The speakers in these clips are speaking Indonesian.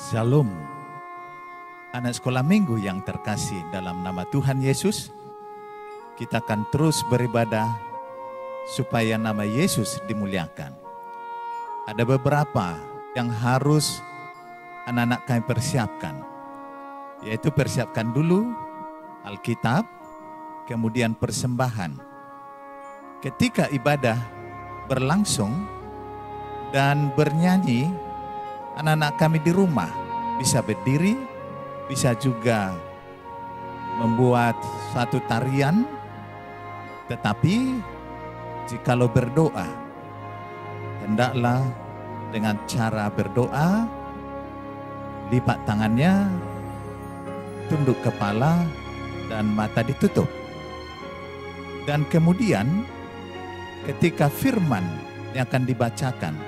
Shalom, anak sekolah minggu yang terkasih dalam nama Tuhan Yesus. Kita akan terus beribadah supaya nama Yesus dimuliakan. Ada beberapa yang harus anak-anak kami persiapkan, yaitu persiapkan dulu Alkitab, kemudian persembahan. Ketika ibadah berlangsung dan bernyanyi, anak-anak kami di rumah bisa berdiri, bisa juga membuat satu tarian. Tetapi jikalau berdoa, hendaklah dengan cara berdoa, lipat tangannya, tunduk kepala, dan mata ditutup. Dan kemudian ketika firman yang akan dibacakan,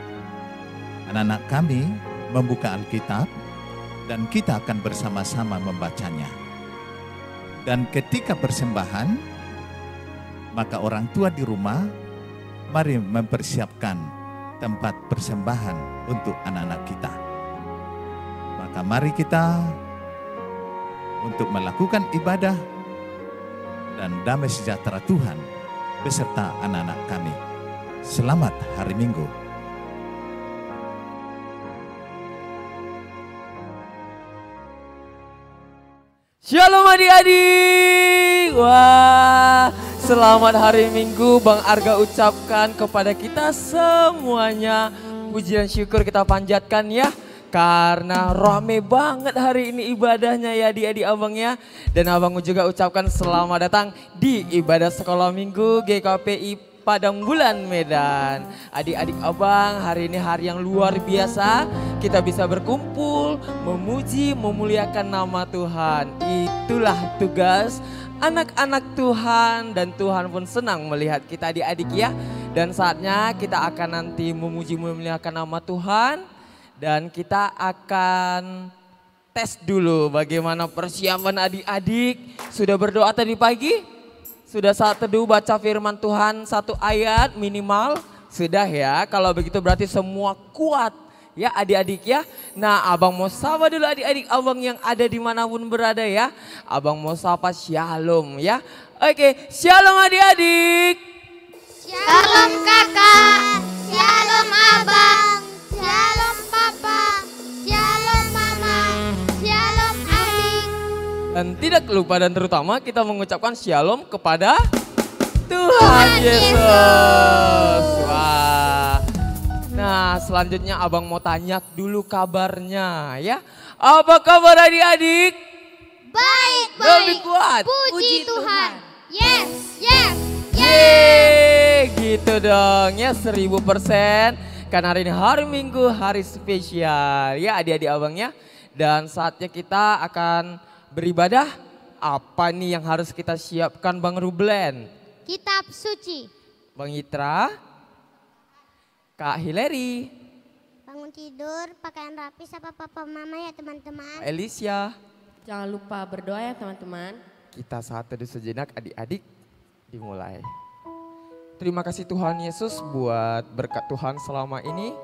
anak-anak kami membuka Alkitab dan kita akan bersama-sama membacanya. Dan ketika persembahan, maka orang tua di rumah mari mempersiapkan tempat persembahan untuk anak-anak kita. Maka mari kita untuk melakukan ibadah dan damai sejahtera Tuhan beserta anak-anak kami. Selamat hari Minggu. Shalom adik-adik. Wah, selamat hari Minggu Bang Arga ucapkan kepada kita semuanya. Puji dan syukur kita panjatkan ya. Karena rame banget hari ini ibadahnya ya adik-adik abang ya. Dan abang juga ucapkan selamat datang di ibadah sekolah minggu GKPI Padang Bulan Medan. Adik-adik abang, hari ini hari yang luar biasa. Kita bisa berkumpul, memuji, memuliakan nama Tuhan. Itulah tugas anak-anak Tuhan dan Tuhan pun senang melihat kita adik-adik ya. Dan saatnya kita akan nanti memuji, memuliakan nama Tuhan. Dan kita akan tes dulu bagaimana persiapan adik-adik. Sudah berdoa tadi pagi? Sudah saat teduh baca firman Tuhan satu ayat minimal? Sudah ya, kalau begitu berarti semua kuat ya adik-adik ya. Nah abang mau sapa dulu adik-adik abang yang ada dimanapun berada ya. Abang mau sapa shalom ya. Oke, shalom adik-adik. Shalom kakak, shalom abang, shalom papa, shalom mama, shalom adik. Dan tidak lupa dan terutama kita mengucapkan shalom kepada Tuhan Yesus. Wah. Nah selanjutnya abang mau tanya dulu kabarnya ya. Apa kabar adik-adik? Baik, Lebih baik. kuat. Puji Tuhan. Yes, yes, yes. Yeay, gitu dong ya 1000%. Karena hari ini hari Minggu, hari spesial ya adik-adik abang ya. Dan saatnya kita akan beribadah. Apa nih yang harus kita siapkan Bang Rublen? Kitab suci. Bang Yitra, Kak Hilary, Bangun tidur, pakaian rapi, sapa papa mama ya teman-teman. Alicia. Jangan lupa berdoa ya teman-teman. Kita saat teduh sejenak adik-adik dimulai. Terima kasih Tuhan Yesus buat berkat Tuhan selama ini.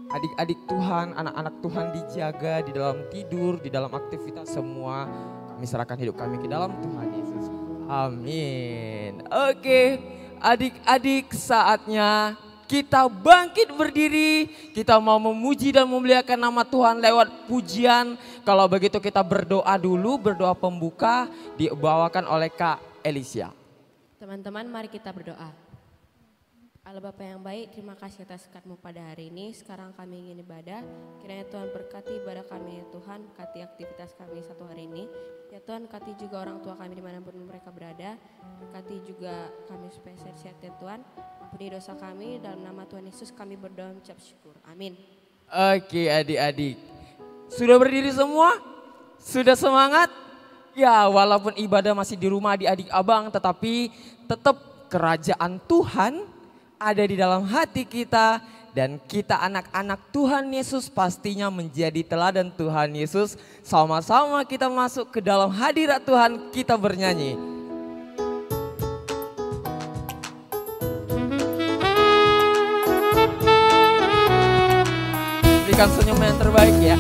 Adik-adik Tuhan, anak-anak Tuhan dijaga di dalam tidur, di dalam aktivitas semua. Kami serahkan hidup kami ke dalam Tuhan Yesus. Amin. Oke, adik-adik saatnya kita bangkit berdiri. Kita mau memuji dan memuliakan nama Tuhan lewat pujian. Kalau begitu kita berdoa dulu, berdoa pembuka dibawakan oleh Kak Alicia. Teman-teman mari kita berdoa. Allah Bapa yang baik, terima kasih atas berkat-Mu pada hari ini. Sekarang kami ingin ibadah. Kiranya Tuhan berkati ibadah kami ya Tuhan, berkati aktivitas kami satu hari ini. Ya Tuhan, berkati juga orang tua kami dimanapun mereka berada. Berkati juga kami supaya sehat-sehat ya Tuhan. Ampuni dosa kami, dalam nama Tuhan Yesus kami berdoa mengucap syukur. Amin. Oke adik-adik, sudah berdiri semua? Sudah semangat? Ya walaupun ibadah masih di rumah adik-adik abang, tetapi tetap kerajaan Tuhan ada di dalam hati kita. Dan kita anak-anak Tuhan Yesus pastinya menjadi teladan Tuhan Yesus. Sama-sama kita masuk ke dalam hadirat Tuhan, kita bernyanyi. Berikan senyum yang terbaik ya.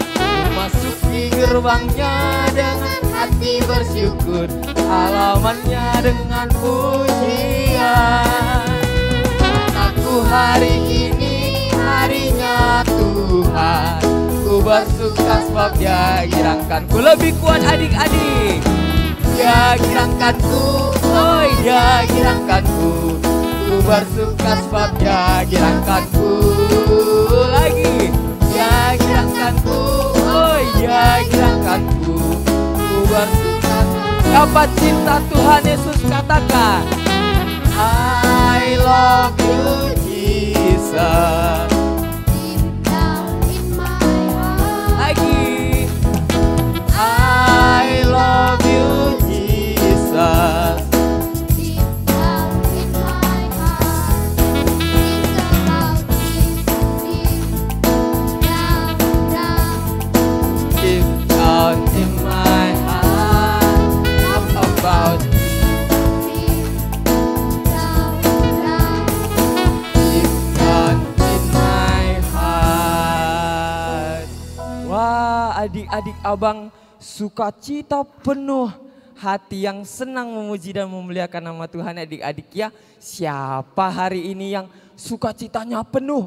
gerbangnya dengan hati bersyukur, halamannya dengan pujian. Aku hari ini harinya Tuhan, ku bersuka sebab Dia girangkanku. Lebih kuat adik-adik. Dia girangkanku, oh Dia girangkanku, ku bersuka sebab Dia girangkanku. Lagi. Dia girangkanku, oh Dia girangkanku, ku bersuka. Dapat cinta Tuhan Yesus, katakan I love you Jesus. Lagi I love you Jesus. Deep down in my heart, I'm about deep down in my heart. Wah, adik-adik abang, sukacita penuh, hati yang senang memuji dan memuliakan nama Tuhan adik-adik ya. Siapa hari ini yang sukacitanya penuh?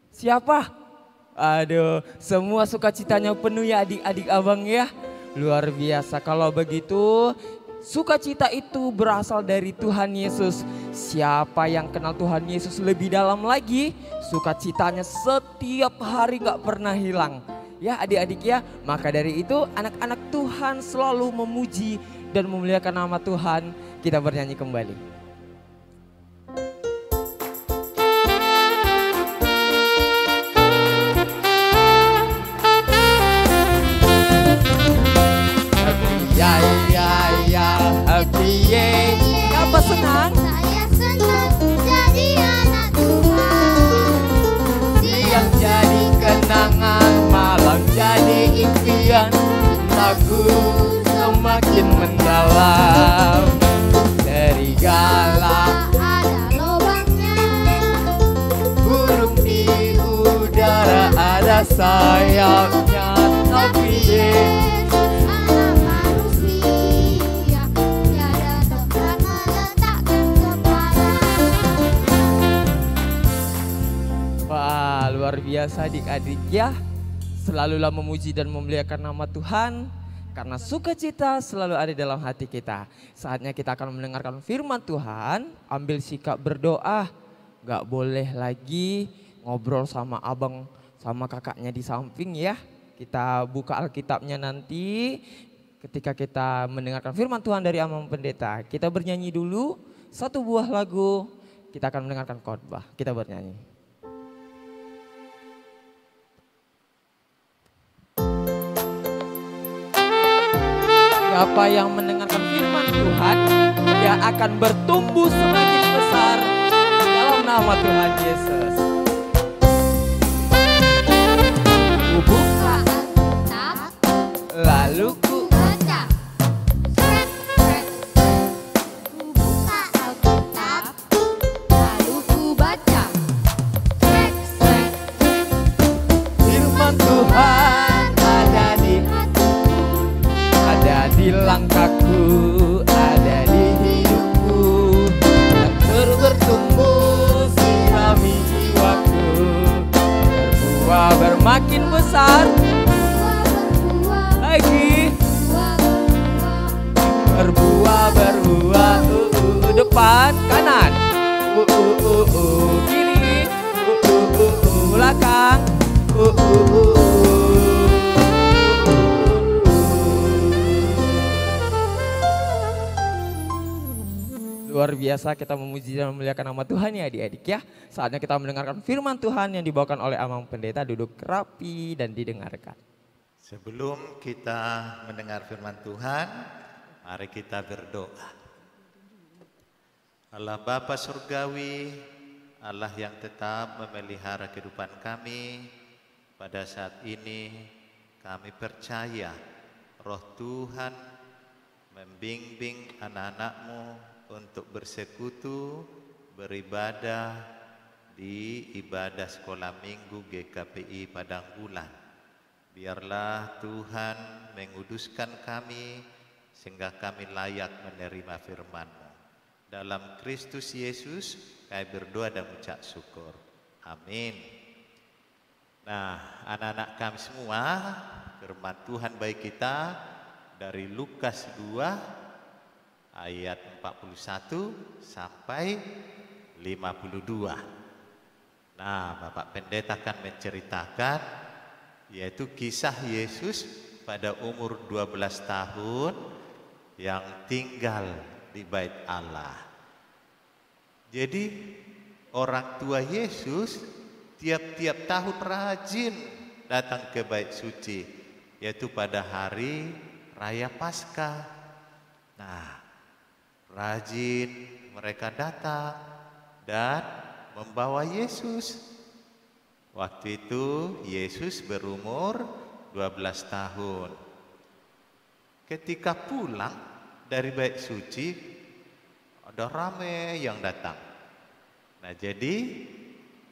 Siapa? Aduh, semua sukacitanya penuh ya adik-adik abang ya. Luar biasa. Kalau begitu, sukacita itu berasal dari Tuhan Yesus. Siapa yang kenal Tuhan Yesus lebih dalam lagi, sukacitanya setiap hari gak pernah hilang. Ya adik-adik ya, maka dari itu anak-anak Tuhan selalu memuji dan memuliakan nama Tuhan. Kita bernyanyi kembali. Happy yeah. Apa senang? Saya senang jadi anak Tuhan. Siang jadi kenangan, malam jadi impian, cintaku semakin mendalam. Serigala ada lubangnya, burung di udara ada sayapnya, tapi Yesus anak manusia, tiada tempat meletakkan kepala. wah luar biasa adik-adik ya. Selalulah memuji dan memuliakan nama Tuhan, karena sukacita selalu ada dalam hati kita. Saatnya kita akan mendengarkan firman Tuhan, ambil sikap berdoa. Gak boleh lagi ngobrol sama abang sama kakaknya di samping ya. Kita buka Alkitabnya nanti ketika kita mendengarkan firman Tuhan dari Amang Pendeta. Kita bernyanyi dulu satu buah lagu, kita akan mendengarkan khotbah. Kita bernyanyi. Siapa yang mendengarkan firman Tuhan, dia akan bertumbuh semakin besar dalam nama Tuhan Yesus. Ku buka Alkitab, lalu ku baca. Sret, sret, sret. Ku buka Alkitab, lalu ku baca. Sret, sret. firman Tuhan ada di Hatiku, ada di langkahku, ada di hidupku, dan terus bertumbuh sirami jiwaku, berbuah bermakin besar berbuah, lagi, berbuah, berbuah depan kanan, kiri, belakang, Luar biasa kita memuji dan memuliakan nama Tuhan ya adik-adik ya. Saatnya kita mendengarkan firman Tuhan yang dibawakan oleh Amang Pendeta, duduk rapi dan didengarkan. Sebelum kita mendengar firman Tuhan, mari kita berdoa. Allah Bapa Surgawi, Allah yang tetap memelihara kehidupan kami, pada saat ini kami percaya Roh Tuhan membimbing anak-anak-Mu untuk bersekutu, beribadah di ibadah sekolah minggu GKPI Padang Bulan. Biarlah Tuhan menguduskan kami sehingga kami layak menerima firman-Mu. Dalam Kristus Yesus kami berdoa dan mengucap syukur. Amin. Nah, anak-anak kami semua, firman Tuhan bagi kita dari Lukas 2 ayat 41 sampai 52. Nah, Bapak Pendeta akan menceritakan yaitu kisah Yesus pada umur 12 tahun yang tinggal di bait Allah. Jadi orang tua Yesus tiap-tiap tahun rajin datang ke bait suci, yaitu pada hari Raya Paskah. Nah, rajin mereka datang dan membawa Yesus. Waktu itu Yesus berumur 12 tahun. Ketika pulang dari bait suci, ada ramai yang datang. Nah, jadi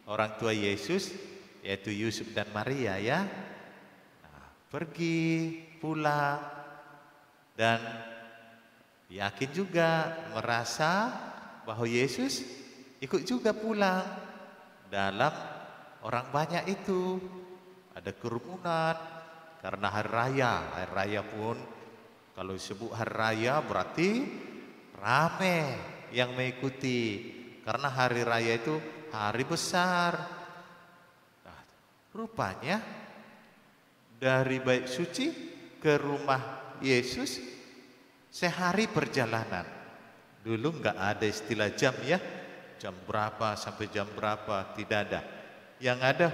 orang tua Yesus, yaitu Yusuf dan Maria ya, pergi pulang dan yakin juga merasa bahwa Yesus ikut juga pulang. Dalam orang banyak itu ada kerumunan karena hari raya. Hari raya pun kalau disebut hari raya berarti ramai yang mengikuti karena hari raya itu hari besar. Nah, rupanya dari bait suci ke rumah Yesus sehari perjalanan. Dulu nggak ada istilah jam ya, jam berapa sampai jam berapa, tidak ada. Yang ada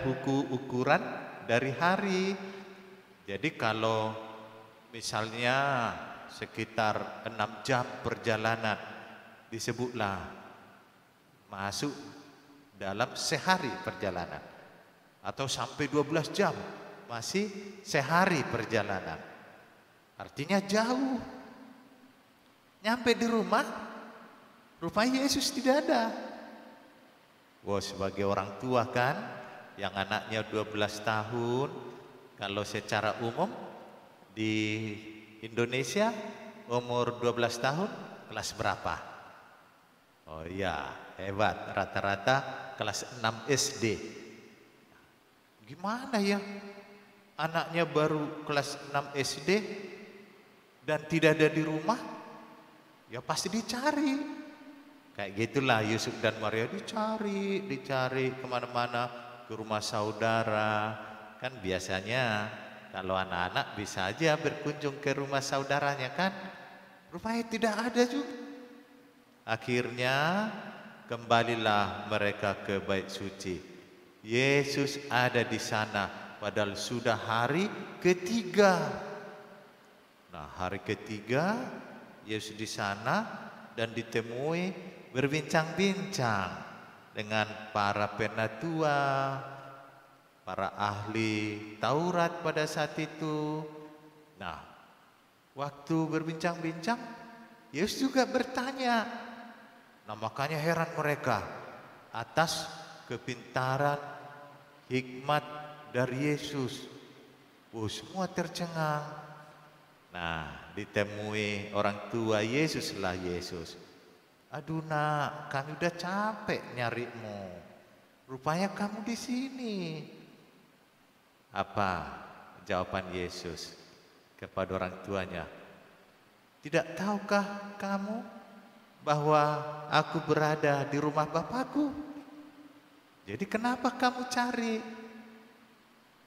ukuran dari hari. Jadi kalau misalnya sekitar 6 jam perjalanan, disebutlah masuk dalam sehari perjalanan. Atau sampai 12 jam masih sehari perjalanan. Artinya jauh. Nyampe di rumah, rupanya Yesus tidak ada. Wah, sebagai orang tua kan, yang anaknya 12 tahun, kalau secara umum di Indonesia umur 12 tahun kelas berapa? Oh iya, hebat, rata-rata kelas 6 SD. Gimana ya? Anaknya baru kelas 6 SD dan tidak ada di rumah? Ya pasti dicari. Kayak gitulah Yusuf dan Maria dicari kemana-mana, ke rumah saudara. Kan biasanya kalau anak-anak bisa aja berkunjung ke rumah saudaranya kan. Rupanya tidak ada juga. Akhirnya kembalilah mereka ke bait suci. Yesus ada di sana padahal sudah hari ketiga. Nah, hari ketiga Yesus di sana dan ditemui berbincang-bincang dengan para penatua, para ahli Taurat pada saat itu. Nah, waktu berbincang-bincang, Yesus juga bertanya. Nah, makanya heran mereka atas kepintaran, hikmat dari Yesus. Semua tercengang. Nah, ditemui orang tua Yesus lah Yesus. Aduh nak, kami udah capek nyarimu. Rupanya kamu di sini. Apa jawaban Yesus kepada orang tuanya? Tidak tahukah kamu bahwa aku berada di rumah Bapakku? Jadi kenapa kamu cari?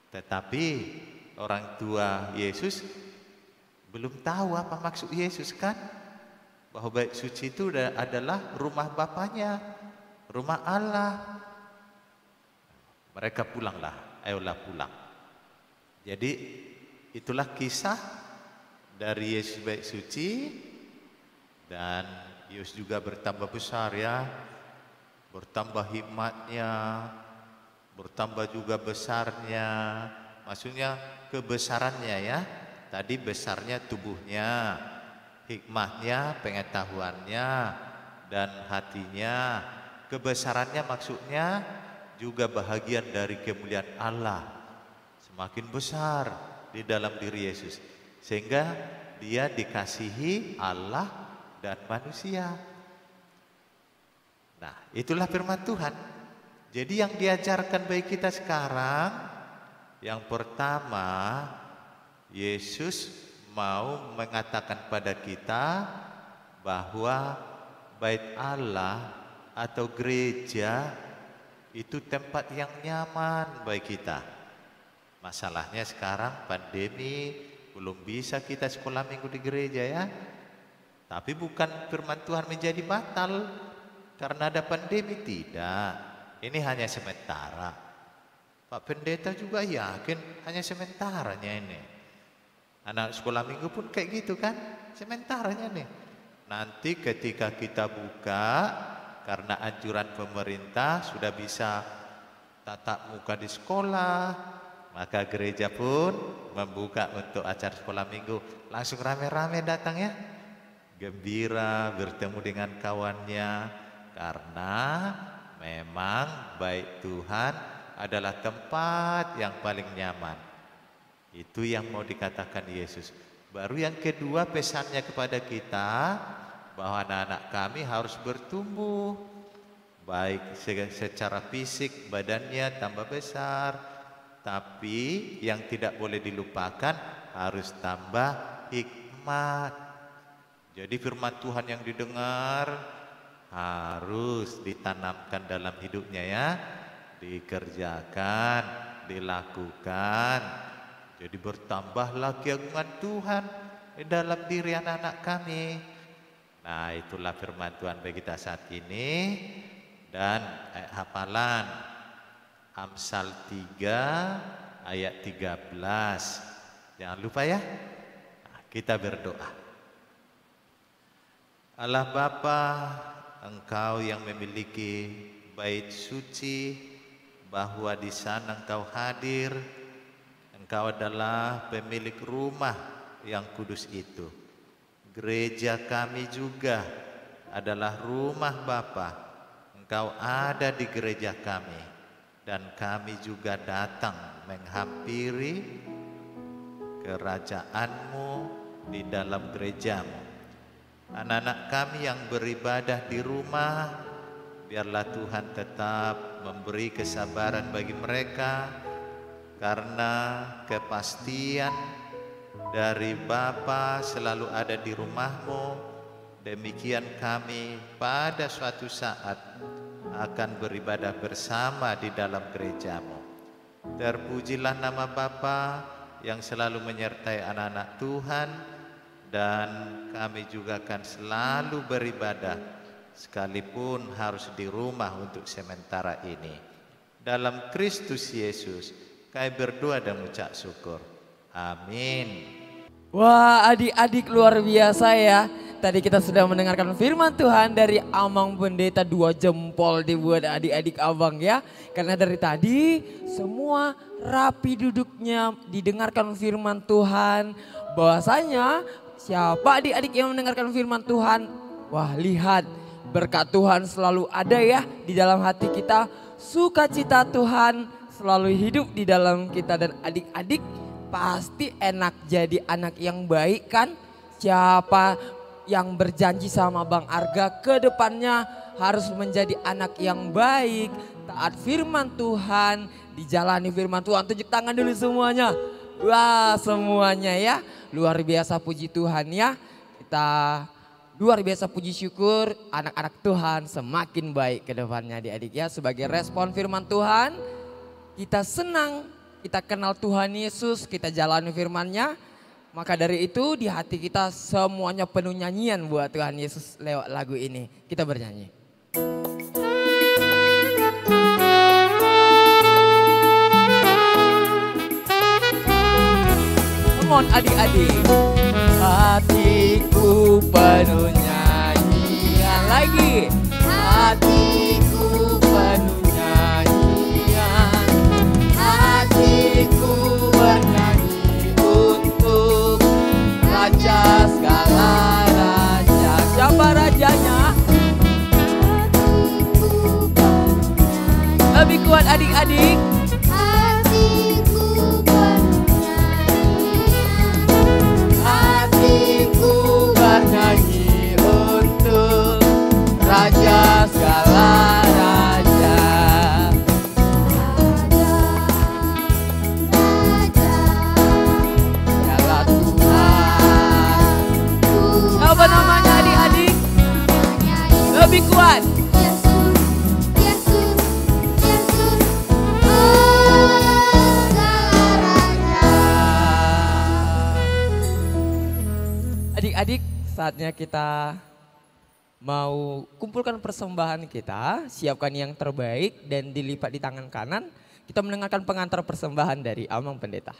Tetapi orang tua Yesus belum tahu apa maksud Yesus kan? Bahwa bait suci itu adalah rumah Bapaknya, rumah Allah. Mereka pulanglah, ayolah pulang. Jadi itulah kisah dari Yesus bait suci. Dan Yesus juga bertambah besar ya, bertambah hikmatnya, bertambah juga besarnya. Maksudnya kebesarannya ya. Tadi besarnya tubuhnya, hikmahnya, pengetahuannya, dan hatinya. Kebesarannya maksudnya juga bahagian dari kemuliaan Allah. Semakin besar di dalam diri Yesus. Sehingga dia dikasihi Allah dan manusia. Nah, itulah firman Tuhan. Jadi yang diajarkan bagi kita sekarang, yang pertama, Yesus mau mengatakan pada kita bahwa bait Allah atau gereja itu tempat yang nyaman bagi kita. Masalahnya sekarang pandemi, belum bisa kita sekolah minggu di gereja ya. Tapi bukan firman Tuhan menjadi batal karena ada pandemi, tidak. Ini hanya sementara. Pak Pendeta juga yakin hanya sementaranya ini. Anak sekolah minggu pun kayak gitu kan, sementaranya nih. Nanti ketika kita buka, karena anjuran pemerintah sudah bisa tatap muka di sekolah, maka gereja pun membuka untuk acara sekolah minggu. Langsung rame-rame datang ya, gembira bertemu dengan kawannya, karena memang bait Tuhan adalah tempat yang paling nyaman. Itu yang mau dikatakan Yesus. Baru yang kedua pesannya kepada kita, bahwa anak-anak kami harus bertumbuh, baik secara fisik badannya tambah besar, tapi yang tidak boleh dilupakan harus tambah hikmat. Jadi firman Tuhan yang didengar harus ditanamkan dalam hidupnya ya, dikerjakan, dilakukan. Jadi bertambahlah keagungan Tuhan di dalam diri anak-anak kami. Nah, itulah firman Tuhan bagi kita saat ini. Dan hafalan Amsal 3 ayat 13. Jangan lupa ya. Nah, kita berdoa. Allah Bapa, Engkau yang memiliki bait suci, bahwa di sana Engkau hadir. Engkau adalah pemilik rumah yang kudus itu. Gereja kami juga adalah rumah Bapa. Engkau ada di gereja kami, dan kami juga datang menghampiri kerajaan-Mu di dalam gereja-Mu. Anak-anak kami yang beribadah di rumah, biarlah Tuhan tetap memberi kesabaran bagi mereka, karena kepastian dari Bapa selalu ada di rumah-Mu. Demikian kami pada suatu saat akan beribadah bersama di dalam gereja-Mu. Terpujilah nama Bapa yang selalu menyertai anak-anak Tuhan, dan kami juga akan selalu beribadah sekalipun harus di rumah untuk sementara ini. Dalam Kristus Yesus kami berdoa dan mengucap syukur. Amin. Wah, adik-adik luar biasa ya. Tadi kita sudah mendengarkan firman Tuhan dari Amang Pendeta, 2 jempol dibuat adik-adik abang ya. Karena dari tadi semua rapi duduknya didengarkan firman Tuhan. Bahwasanya siapa adik-adik yang mendengarkan firman Tuhan, wah lihat berkat Tuhan selalu ada ya di dalam hati kita. Sukacita Tuhan selalu hidup di dalam kita, dan adik-adik pasti enak jadi anak yang baik kan? Siapa yang berjanji sama Bang Arga ke depannya harus menjadi anak yang baik, taat firman Tuhan, dijalani firman Tuhan. Tunjuk tangan dulu semuanya. Wah, semuanya ya. Luar biasa, puji Tuhan ya. Kita luar biasa puji syukur, anak-anak Tuhan semakin baik ke depannya adik-adik ya. Sebagai respon firman Tuhan, kita senang, kita kenal Tuhan Yesus, kita jalani firman-Nya. Maka dari itu di hati kita semuanya penuh nyanyian buat Tuhan Yesus lewat lagu ini. Kita bernyanyi. Come on adik-adik. Hatiku penuh nyanyian lagi. Hatiku penuh nyanyian. Hatiku bernyanyi untuk Raja segala raja. Siapa rajanya? Lebih kuat adik-adik. Hatiku bernyanyi saatnya kita mau kumpulkan persembahan kita, siapkan yang terbaik dan dilipat di tangan kanan. Kita mendengarkan pengantar persembahan dari Amang Pendeta.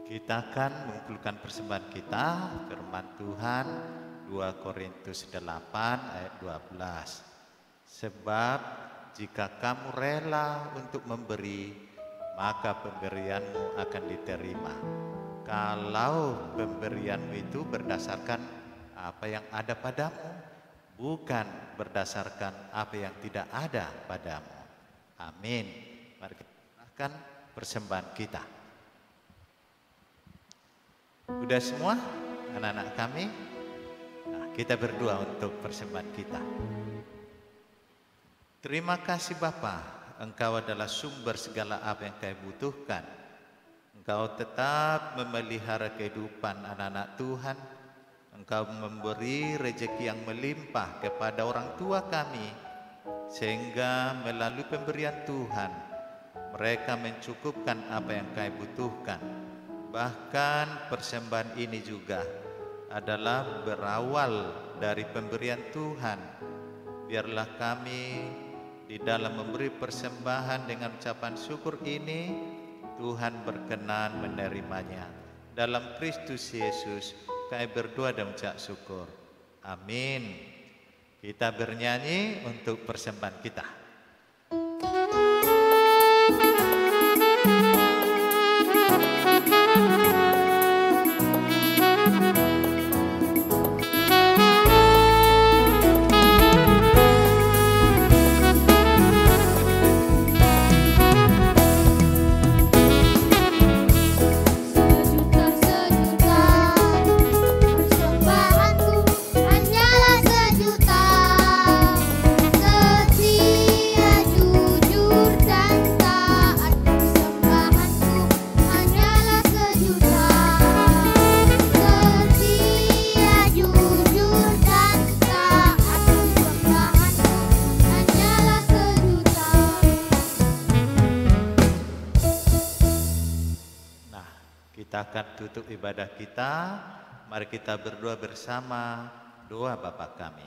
Kita akan mengumpulkan persembahan kita, firman Tuhan 2 Korintus 8 ayat 12. Sebab jika kamu rela untuk memberi, maka pemberianmu akan diterima. Kalau pemberianmu itu berdasarkan apa yang ada padamu, bukan berdasarkan apa yang tidak ada padamu. Amin. Mari kita serahkan persembahan kita. Sudah semua anak-anak kami? Nah, kita berdoa untuk persembahan kita. Terima kasih Bapa, Engkau adalah sumber segala apa yang kami butuhkan. Engkau tetap memelihara kehidupan anak-anak Tuhan. Engkau memberi rezeki yang melimpah kepada orang tua kami, sehingga melalui pemberian Tuhan mereka mencukupkan apa yang kami butuhkan. Bahkan persembahan ini juga adalah berawal dari pemberian Tuhan. Biarlah kami di dalam memberi persembahan dengan ucapan syukur ini, Tuhan berkenan menerimanya. Dalam Kristus Yesus kami berdoa dan mengucap syukur. Amin. Kita bernyanyi untuk persembahan kita. Kita akan tutup ibadah kita. Mari kita berdoa bersama doa Bapa kami.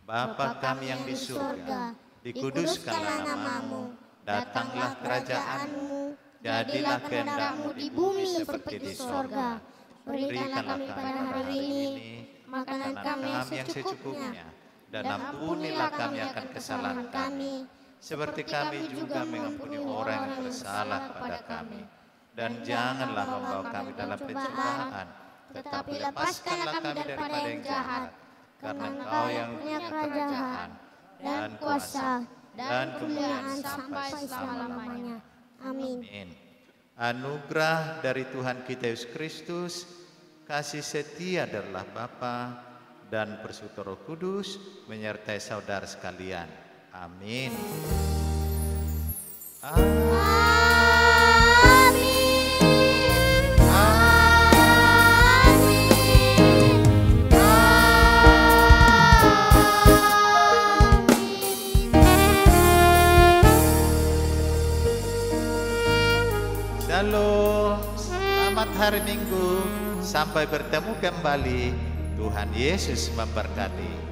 Bapa kami yang di surga, dikuduskanlah namamu, datanglah kerajaanmu, jadilah kehendak-Mu di bumi seperti di surga. Berikanlah kami pada hari ini makanan kami yang secukupnya, dan ampunilah kami akan kesalahan kami, seperti kami juga mengampuni orang yang bersalah kepada kami. Dan janganlah membawa kami dalam pencobaan, tetapi lepaskanlah kami daripada yang jahat. Karena Engkau yang punya kerajaan dan kuasa dan kemuliaan sampai selama-lamanya. Amin. Anugerah dari Tuhan kita Yesus Kristus, kasih setia dari Allah Bapa dan persekutuan Roh Kudus menyertai saudara sekalian. Amin. Shalom, selamat hari Minggu, sampai bertemu kembali. Tuhan Yesus memberkati.